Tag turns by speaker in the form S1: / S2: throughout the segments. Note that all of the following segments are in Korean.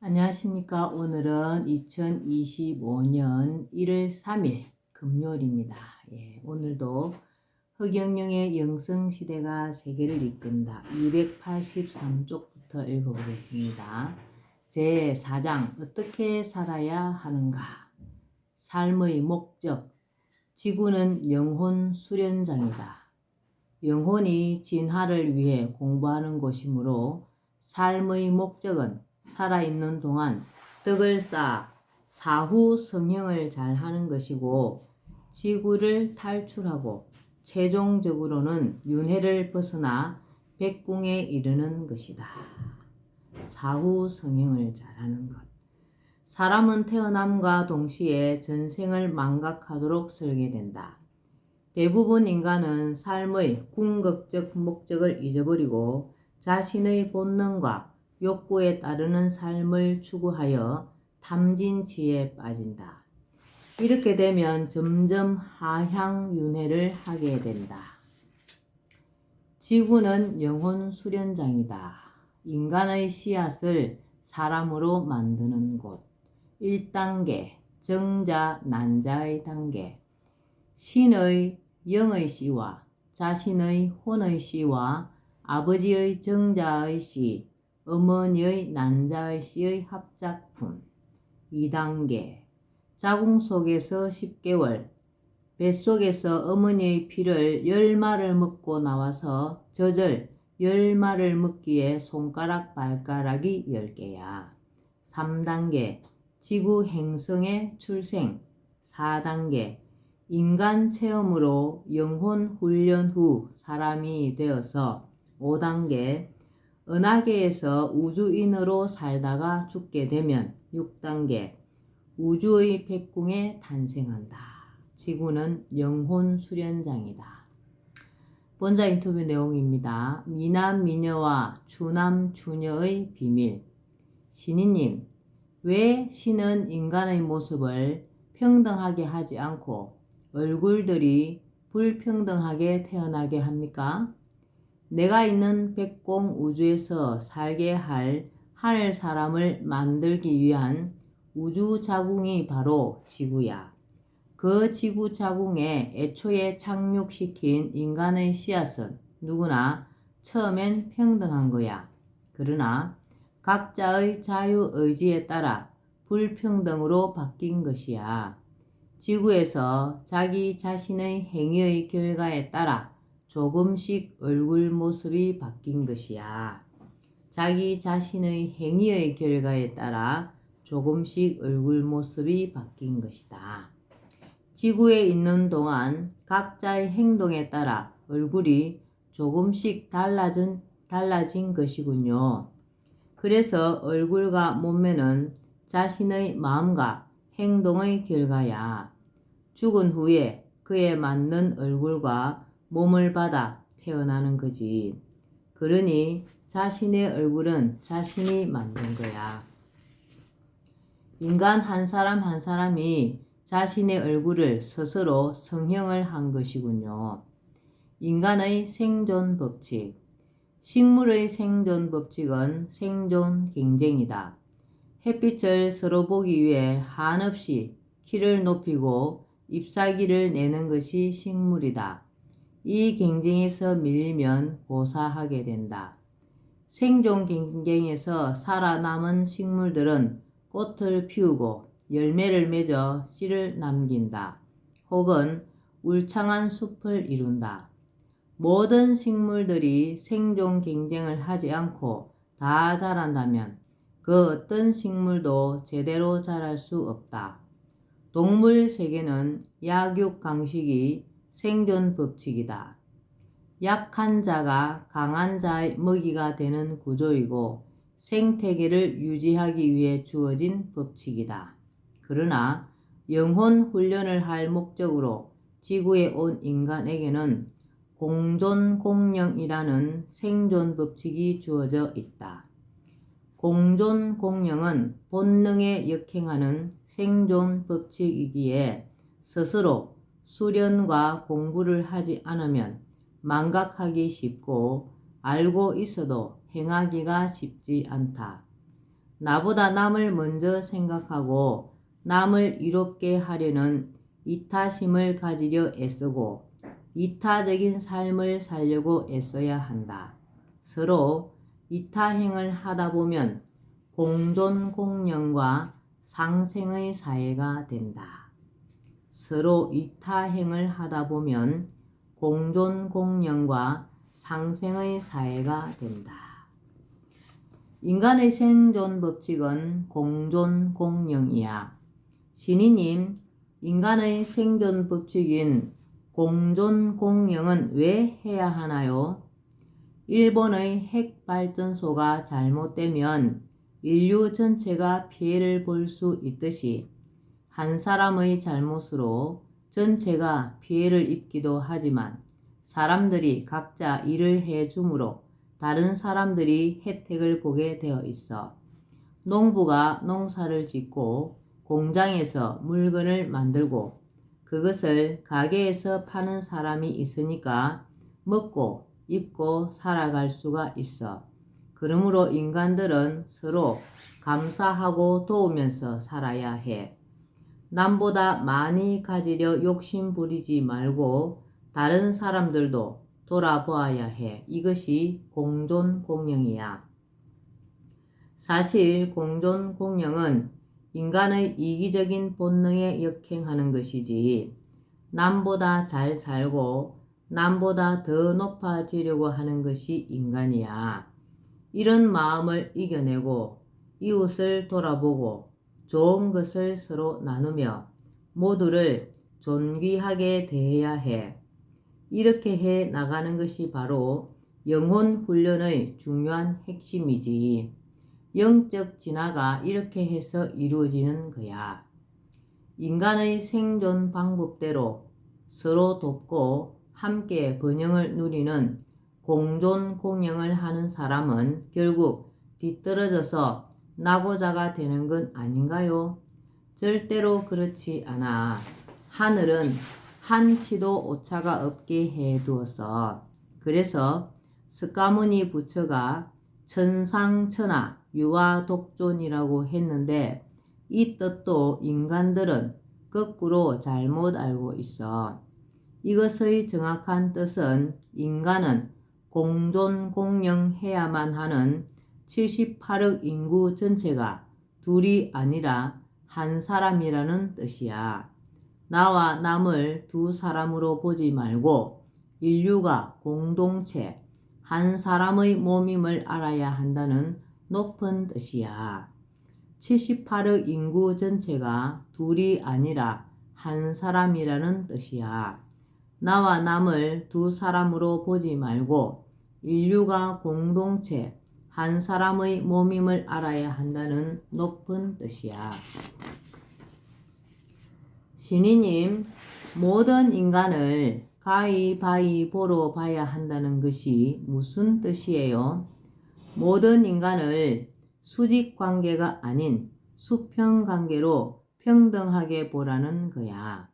S1: 안녕하십니까. 오늘은 2025년 1월 3일 금요일입니다. 오늘도 허경영의 영성시대가 세계를 이끈다 283쪽부터 읽어보겠습니다. 제4장 어떻게 살아야 하는가. 삶의 목적. 지구는 영혼 수련장이다. 영혼이 진화를 위해 공부하는 곳이므로 삶의 목적은 살아있는 동안 덕을 쌓아 사후 성형을 잘하는 것이고, 지구를 탈출하고 최종적으로는 윤회를 벗어나 백궁에 이르는 것이다. 사후 성형을 잘하는 것. 사람은 태어남과 동시에 전생을 망각하도록 설계된다. 대부분 인간은 삶의 궁극적 목적을 잊어버리고 자신의 본능과 욕구에 따르는 삶을 추구하여 탐진치에 빠진다. 이렇게 되면 점점 하향윤회를 하게 된다. 지구는 영혼 수련장이다. 인간의 씨앗을 사람으로 만드는 곳. 1단계 정자 난자의 단계. 신의 영의 씨와 자신의 혼의 씨와 아버지의 정자의 씨, 어머니의 난자의 씨의 합작품. 2단계 자궁 속에서 10개월, 뱃속에서 어머니의 피를 10마를 먹고 나와서 젖을 10마를 먹기에 손가락 발가락이 10개야. 3단계 지구 행성의 출생. 4단계 인간 체험으로 영혼 훈련 후 사람이 되어서. 5단계 은하계에서 우주인으로 살다가 죽게 되면. 6단계 우주의 백궁에 탄생한다. 지구는 영혼 수련장이다. 본자 인터뷰 내용입니다. 미남 미녀와 추남 추녀의 비밀. 신이님, 왜 신은 인간의 모습을 평등하게 하지 않고 얼굴들이 불평등하게 태어나게 합니까? 내가 있는 백공 우주에서 살게 할 하늘 사람을 만들기 위한 우주 자궁이 바로 지구야. 그 지구 자궁에 애초에 착륙시킨 인간의 씨앗은 누구나 처음엔 평등한 거야. 그러나 각자의 자유의지에 따라 불평등으로 바뀐 것이야. 지구에서 자기 자신의 행위의 결과에 따라 조금씩 얼굴 모습이 바뀐 것이야. 자기 자신의 행위의 결과에 따라 조금씩 얼굴 모습이 바뀐 것이다. 지구에 있는 동안 각자의 행동에 따라 얼굴이 조금씩 달라진 것이군요. 그래서 얼굴과 몸매는 자신의 마음과 행동의 결과야. 죽은 후에 그에 맞는 얼굴과 몸을 받아 태어나는 거지. 그러니 자신의 얼굴은 자신이 만든 거야. 인간 한 사람 한 사람이 자신의 얼굴을 스스로 성형을 한 것이군요. 인간의 생존 법칙. 식물의 생존 법칙은 생존 경쟁이다. 햇빛을 서로 보기 위해 한없이 키를 높이고 잎사귀를 내는 것이 식물이다. 이 경쟁에서 밀리면 고사하게 된다. 생존 경쟁에서 살아남은 식물들은 꽃을 피우고 열매를 맺어 씨를 남긴다. 혹은 울창한 숲을 이룬다. 모든 식물들이 생존 경쟁을 하지 않고 다 자란다면 그 어떤 식물도 제대로 자랄 수 없다. 동물 세계는 약육강식이 생존 법칙이다. 약한 자가 강한 자의 먹이가 되는 구조이고 생태계를 유지하기 위해 주어진 법칙이다. 그러나 영혼 훈련을 할 목적으로 지구에 온 인간에게는 공존공영이라는 생존 법칙이 주어져 있다. 공존공영은 본능에 역행하는 생존 법칙이기에 스스로 수련과 공부를 하지 않으면 망각하기 쉽고 알고 있어도 행하기가 쉽지 않다. 나보다 남을 먼저 생각하고 남을 이롭게 하려는 이타심을 가지려 애쓰고 이타적인 삶을 살려고 애써야 한다. 서로 이타행을 하다 보면 공존공영과 상생의 사회가 된다. 서로 이타행을 하다 보면 공존공영과 상생의 사회가 된다. 인간의 생존 법칙은 공존공영이야. 신이님, 인간의 생존 법칙인 공존공영은 왜 해야 하나요? 일본의 핵발전소가 잘못되면 인류 전체가 피해를 볼 수 있듯이 한 사람의 잘못으로 전체가 피해를 입기도 하지만 사람들이 각자 일을 해주므로 다른 사람들이 혜택을 보게 되어 있어. 농부가 농사를 짓고 공장에서 물건을 만들고 그것을 가게에서 파는 사람이 있으니까 먹고 입고 살아갈 수가 있어. 그러므로 인간들은 서로 감사하고 도우면서 살아야 해. 남보다 많이 가지려 욕심 부리지 말고 다른 사람들도 돌아보아야 해. 이것이 공존공영이야. 사실 공존공영은 인간의 이기적인 본능에 역행하는 것이지 남보다 잘 살고 남보다 더 높아지려고 하는 것이 인간이야. 이런 마음을 이겨내고 이웃을 돌아보고 좋은 것을 서로 나누며 모두를 존귀하게 대해야 해. 이렇게 해 나가는 것이 바로 영혼 훈련의 중요한 핵심이지. 영적 진화가 이렇게 해서 이루어지는 거야. 인간의 생존 방법대로 서로 돕고 함께 번영을 누리는 공존공영을 하는 사람은 결국 뒤떨어져서 낙오자가 되는 건 아닌가요? 절대로 그렇지 않아. 하늘은 한치도 오차가 없게 해두었어. 그래서 석가모니 부처가 천상천하 유아독존이라고 했는데 이 뜻도 인간들은 거꾸로 잘못 알고 있어. 이것의 정확한 뜻은 인간은 공존공영해야만 하는 78억 인구 전체가 둘이 아니라 한 사람이라는 뜻이야. 나와 남을 두 사람으로 보지 말고 인류가 공동체, 한 사람의 몸임을 알아야 한다는 높은 뜻이야. 78억 인구 전체가 둘이 아니라 한 사람이라는 뜻이야. 나와 남을 두 사람으로 보지 말고 인류가 공동체, 한 사람의 몸임을 알아야 한다는 높은 뜻이야. 신이님, 모든 인간을 가위바위보로 봐야 한다는 것이 무슨 뜻이에요? 모든 인간을 수직관계가 아닌 수평관계로 평등하게 보라는 거야.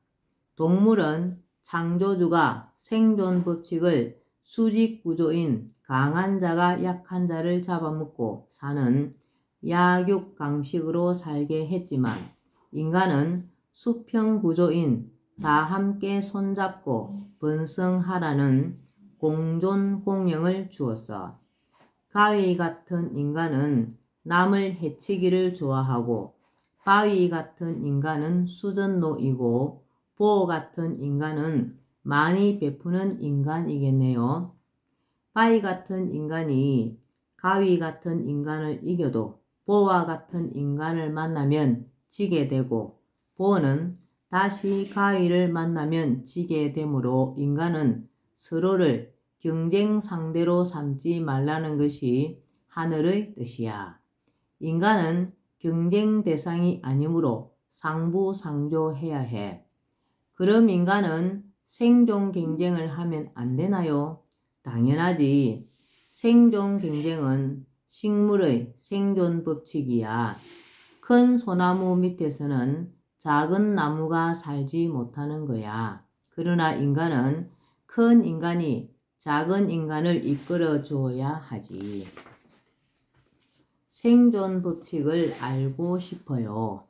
S1: 동물은 창조주가 생존 법칙을 수직구조인 강한 자가 약한 자를 잡아먹고 사는 약육강식으로 살게 했지만 인간은 수평구조인 다 함께 손잡고 번성하라는 공존공영을 주었어. 가위 같은 인간은 남을 해치기를 좋아하고 바위 같은 인간은 수전노이고 보 같은 인간은 많이 베푸는 인간이겠네요. 바위 같은 인간이 가위 같은 인간을 이겨도 보와 같은 인간을 만나면 지게 되고 보는 다시 가위를 만나면 지게 되므로 인간은 서로를 경쟁 상대로 삼지 말라는 것이 하늘의 뜻이야. 인간은 경쟁 대상이 아니므로 상부상조해야 해. 그럼 인간은 생존 경쟁을 하면 안 되나요? 당연하지. 생존 경쟁은 식물의 생존 법칙이야. 큰 소나무 밑에서는 작은 나무가 살지 못하는 거야. 그러나 인간은 큰 인간이 작은 인간을 이끌어 주어야 하지. 생존 법칙을 알고 싶어요.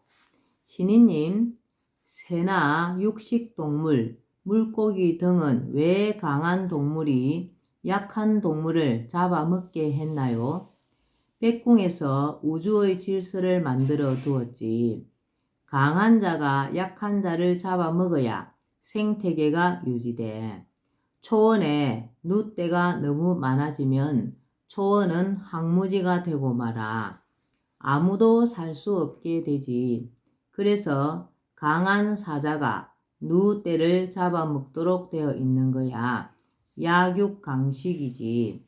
S1: 신이님, 새나 육식동물, 물고기 등은 왜 강한 동물이 약한 동물을 잡아먹게 했나요? 백궁에서 우주의 질서를 만들어 두었지. 강한 자가 약한 자를 잡아먹어야 생태계가 유지돼. 초원에 누대가 너무 많아지면 초원은 황무지가 되고 말아. 아무도 살 수 없게 되지. 그래서 강한 사자가 누대를 잡아먹도록 되어 있는 거야. 약육강식이지.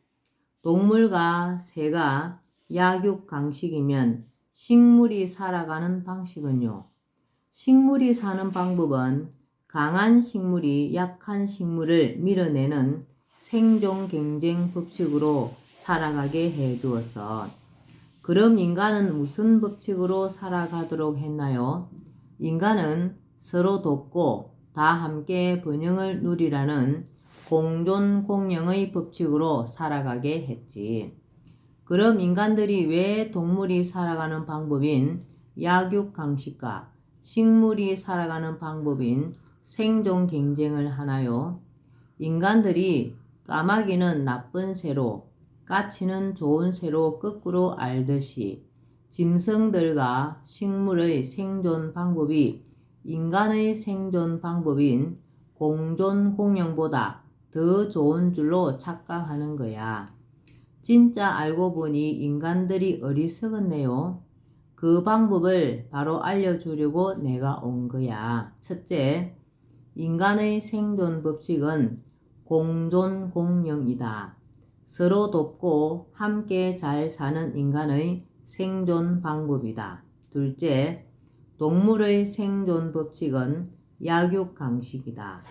S1: 동물과 새가 약육강식이면 식물이 살아가는 방식은요. 식물이 사는 방법은 강한 식물이 약한 식물을 밀어내는 생존 경쟁 법칙으로 살아가게 해두었어. 그럼 인간은 무슨 법칙으로 살아가도록 했나요? 인간은 서로 돕고 다 함께 번영을 누리라는 공존 공영의 법칙으로 살아가게 했지. 그럼 인간들이 왜 동물이 살아가는 방법인 약육강식과 식물이 살아가는 방법인 생존 경쟁을 하나요? 인간들이 까마귀는 나쁜 새로, 까치는 좋은 새로 거꾸로 알듯이 짐승들과 식물의 생존 방법이 인간의 생존 방법인 공존 공영보다 더 좋은 줄로 착각하는 거야. 진짜 알고 보니 인간들이 어리석었네요. 그 방법을 바로 알려주려고 내가 온 거야. 첫째, 인간의 생존 법칙은 공존 공영이다. 서로 돕고 함께 잘 사는 인간의 생존 방법이다. 둘째, 동물의 생존 법칙은 약육강식이다.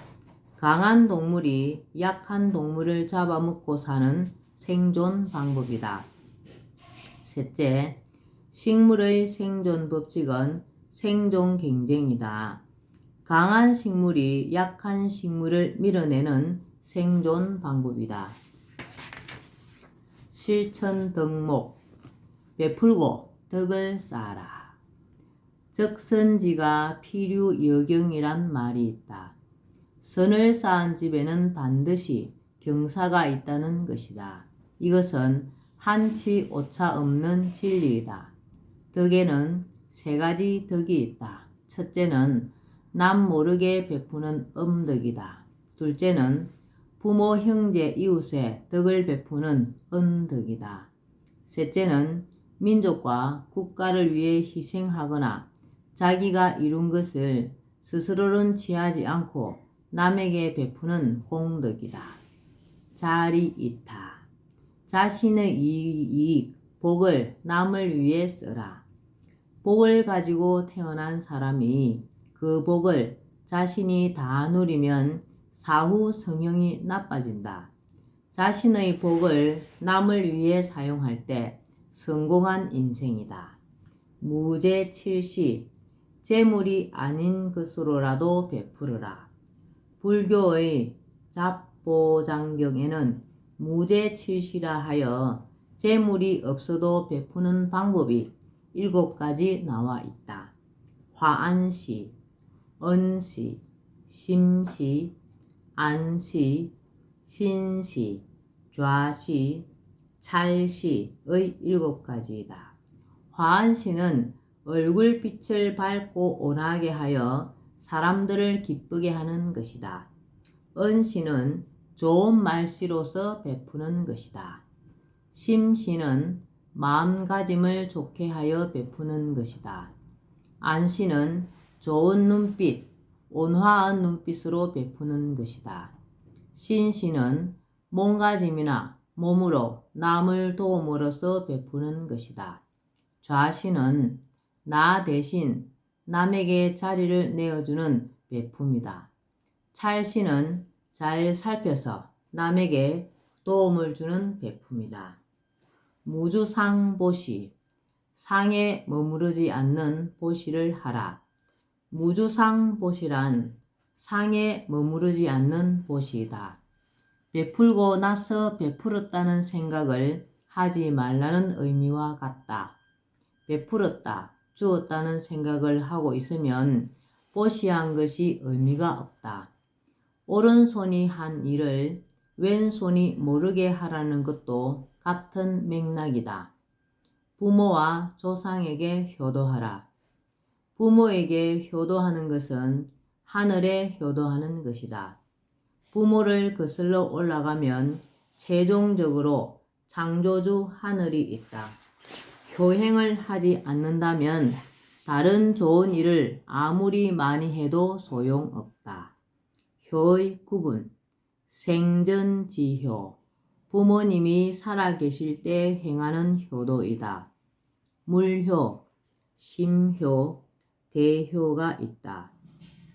S1: 강한 동물이 약한 동물을 잡아먹고 사는 생존 방법이다. 셋째, 식물의 생존 법칙은 생존 경쟁이다. 강한 식물이 약한 식물을 밀어내는 생존 방법이다. 실천 덕목, 베풀고 덕을 쌓아라. 적선지가 필요여경이란 말이 있다. 선을 쌓은 집에는 반드시 경사가 있다는 것이다. 이것은 한치 오차 없는 진리이다. 덕에는 세 가지 덕이 있다. 첫째는 남 모르게 베푸는 음덕이다. 둘째는 부모, 형제, 이웃에 덕을 베푸는 은덕이다. 셋째는 민족과 국가를 위해 희생하거나 자기가 이룬 것을 스스로는 취하지 않고 남에게 베푸는 공덕이다. 자리이타. 자신의 이익, 복을 남을 위해 쓰라. 복을 가지고 태어난 사람이 그 복을 자신이 다 누리면 사후 성형이 나빠진다. 자신의 복을 남을 위해 사용할 때 성공한 인생이다. 무제칠시, 재물이 아닌 것으로라도 베풀어라. 불교의 잡보장경에는 무제칠시라 하여 재물이 없어도 베푸는 방법이 7가지 나와 있다. 화안시, 언시, 심시, 안시, 신시, 좌시, 찰시의 7가지이다. 화안시는 얼굴빛을 밝고 온화하게 하여 사람들을 기쁘게 하는 것이다. 언시는 좋은 말씨로서 베푸는 것이다. 심시는 마음가짐을 좋게 하여 베푸는 것이다. 안시는 좋은 눈빛, 온화한 눈빛으로 베푸는 것이다. 신시는 몸가짐이나 몸으로 남을 도움으로써 베푸는 것이다. 좌시는 나 대신 남에게 자리를 내어주는 베품이다. 찰시는 잘 살펴서 남에게 도움을 주는 베품이다. 무주상보시, 상에 머무르지 않는 보시를 하라. 무주상보시란 상에 머무르지 않는 보시이다. 베풀고 나서 베풀었다는 생각을 하지 말라는 의미와 같다. 베풀었다, 주었다는 생각을 하고 있으면 보시한 것이 의미가 없다. 오른손이 한 일을 왼손이 모르게 하라는 것도 같은 맥락이다. 부모와 조상에게 효도하라. 부모에게 효도하는 것은 하늘에 효도하는 것이다. 부모를 거슬러 올라가면 최종적으로 창조주 하늘이 있다. 효행을 하지 않는다면 다른 좋은 일을 아무리 많이 해도 소용없다. 효의 구분. 생전지효. 부모님이 살아계실 때 행하는 효도이다. 물효, 심효, 대효가 있다.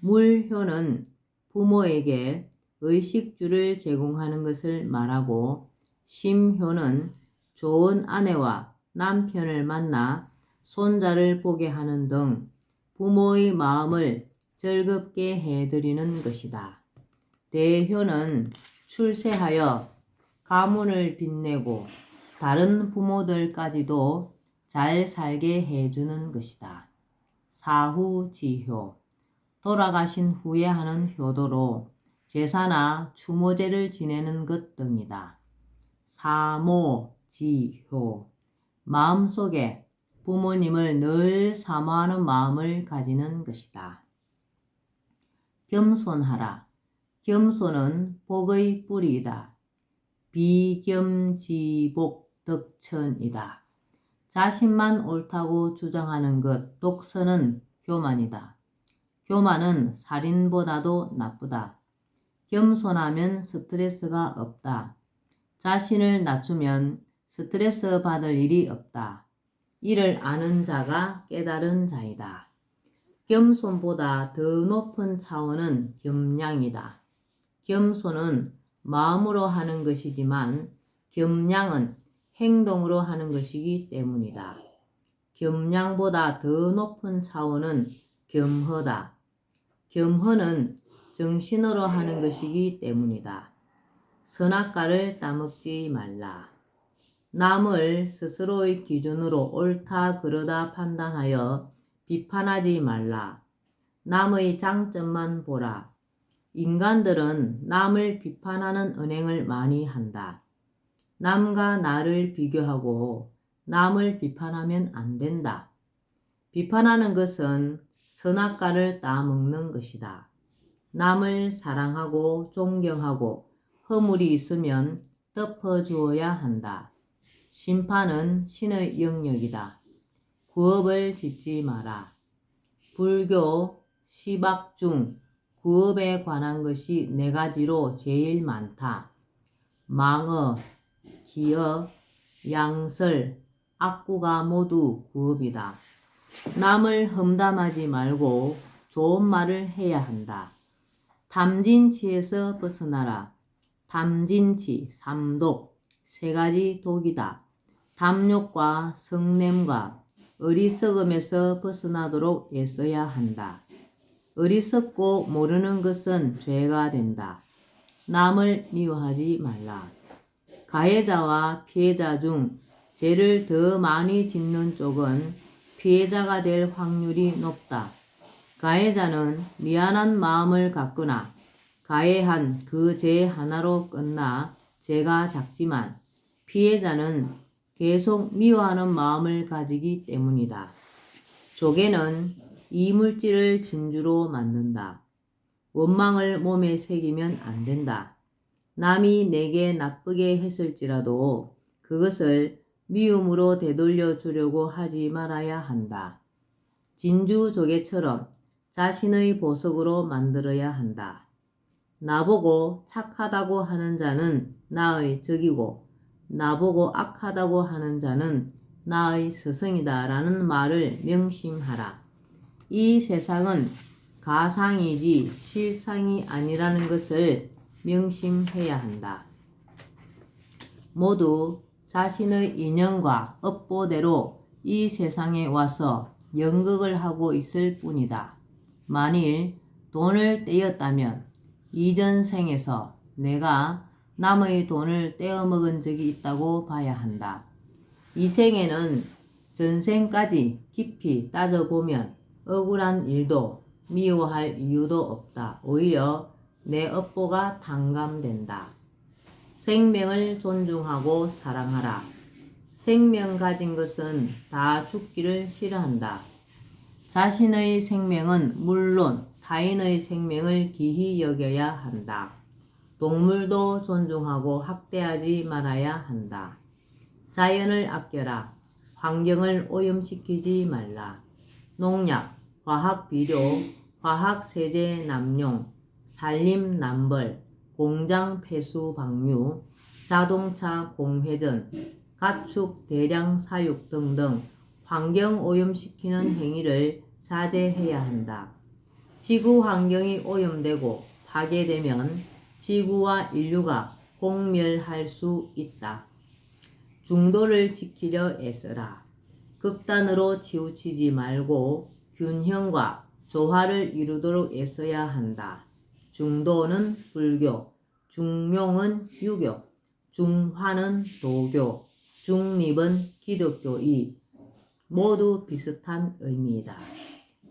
S1: 물효는 부모에게 의식주를 제공하는 것을 말하고, 심효는 좋은 아내와 남편을 만나 손자를 보게 하는 등 부모의 마음을 즐겁게 해드리는 것이다. 대효는 출세하여 가문을 빛내고 다른 부모들까지도 잘 살게 해주는 것이다. 사후지효. 돌아가신 후에 하는 효도로 제사나 추모제를 지내는 것 등이다. 사모지효. 마음속에 부모님을 늘 사모하는 마음을 가지는 것이다. 겸손하라. 겸손은 복의 뿌리이다. 비겸지복 덕천이다. 자신만 옳다고 주장하는 것, 독선은 교만이다. 교만은 살인보다도 나쁘다. 겸손하면 스트레스가 없다. 자신을 낮추면 스트레스 받을 일이 없다. 이를 아는 자가 깨달은 자이다. 겸손보다 더 높은 차원은 겸양이다. 겸손은 마음으로 하는 것이지만 겸양은 행동으로 하는 것이기 때문이다. 겸양보다 더 높은 차원은 겸허다. 겸허는 정신으로 하는 것이기 때문이다. 선악과를 따먹지 말라. 남을 스스로의 기준으로 옳다 그르다 판단하여 비판하지 말라. 남의 장점만 보라. 인간들은 남을 비판하는 언행을 많이 한다. 남과 나를 비교하고 남을 비판하면 안 된다. 비판하는 것은 선악과를 따먹는 것이다. 남을 사랑하고 존경하고 허물이 있으면 덮어주어야 한다. 심판은 신의 영역이다. 구업을 짓지 마라. 불교 시박 중 구업에 관한 것이 4가지로 제일 많다. 망어, 기어, 양설, 악구가 모두 구업이다. 남을 험담하지 말고 좋은 말을 해야 한다. 탐진치에서 벗어나라. 탐진치, 삼독, 3가지 독이다. 탐욕과 성냄과 어리석음에서 벗어나도록 애써야 한다. 어리석고 모르는 것은 죄가 된다. 남을 미워하지 말라. 가해자와 피해자 중 죄를 더 많이 짓는 쪽은 피해자가 될 확률이 높다. 가해자는 미안한 마음을 갖거나 가해한 그 죄 하나로 끝나 죄가 작지만 피해자는 계속 미워하는 마음을 가지기 때문이다. 조개는 이물질을 진주로 만든다. 원망을 몸에 새기면 안 된다. 남이 내게 나쁘게 했을지라도 그것을 미움으로 되돌려 주려고 하지 말아야 한다. 진주 조개처럼 자신의 보석으로 만들어야 한다. 나보고 착하다고 하는 자는 나의 적이고 나보고 악하다고 하는 자는 나의 스승이다 라는 말을 명심하라. 이 세상은 가상이지 실상이 아니라는 것을 명심해야 한다. 모두 자신의 인연과 업보대로 이 세상에 와서 연극을 하고 있을 뿐이다. 만일 돈을 떼었다면 이전 생에서 내가 남의 돈을 떼어먹은 적이 있다고 봐야 한다. 이 생에는 전생까지 깊이 따져보면 억울한 일도 미워할 이유도 없다. 오히려 내 업보가 탕감된다. 생명을 존중하고 사랑하라. 생명 가진 것은 다 죽기를 싫어한다. 자신의 생명은 물론 타인의 생명을 귀히 여겨야 한다. 동물도 존중하고 학대하지 말아야 한다. 자연을 아껴라. 환경을 오염시키지 말라. 농약, 화학 비료, 화학 세제 남용, 산림 남벌, 공장 폐수 방류, 자동차 공회전, 가축 대량 사육 등등 환경 오염시키는 행위를 자제해야 한다. 지구 환경이 오염되고 파괴되면 지구와 인류가 공멸할 수 있다. 중도를 지키려 애써라. 극단으로 치우치지 말고 균형과 조화를 이루도록 애써야 한다. 중도는 불교, 중용은 유교, 중화는 도교, 중립은 기독교이 모두 비슷한 의미이다.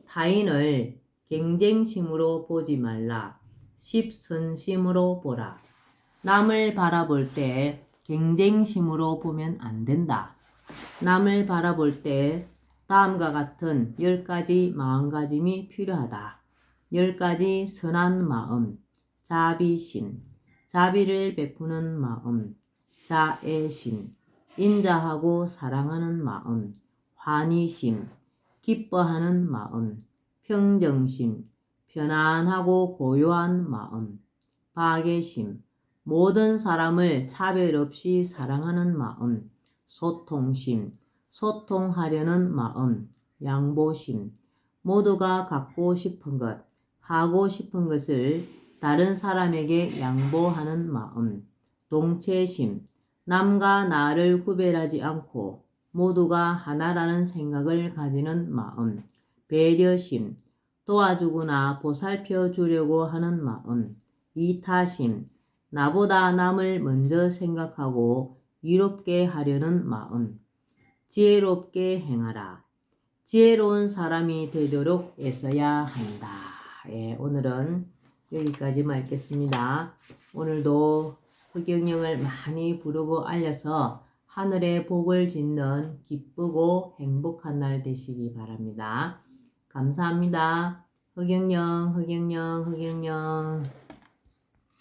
S1: 타인을 경쟁심으로 보지 말라. 십선심으로 보라. 남을 바라볼 때 경쟁심으로 보면 안 된다. 남을 바라볼 때 다음과 같은 10가지 마음가짐이 필요하다. 10가지 선한 마음, 자비심, 자비를 베푸는 마음, 자애심, 인자하고 사랑하는 마음, 환희심, 기뻐하는 마음, 평정심, 편안하고 고요한 마음, 박애심, 모든 사람을 차별 없이 사랑하는 마음, 소통심, 소통하려는 마음, 양보심, 모두가 갖고 싶은 것, 하고 싶은 것을 다른 사람에게 양보하는 마음, 동체심, 남과 나를 구별하지 않고 모두가 하나라는 생각을 가지는 마음, 배려심, 도와주거나 보살펴 주려고 하는 마음, 이타심, 나보다 남을 먼저 생각하고 이롭게 하려는 마음, 지혜롭게 행하라. 지혜로운 사람이 되도록 애써야 한다. 오늘은 여기까지만 읽겠습니다. 오늘도 흑영령을 많이 부르고 알려서 하늘의 복을 짓는 기쁘고 행복한 날 되시기 바랍니다. 감사합니다. 흑영령, 흑영령, 흑영령.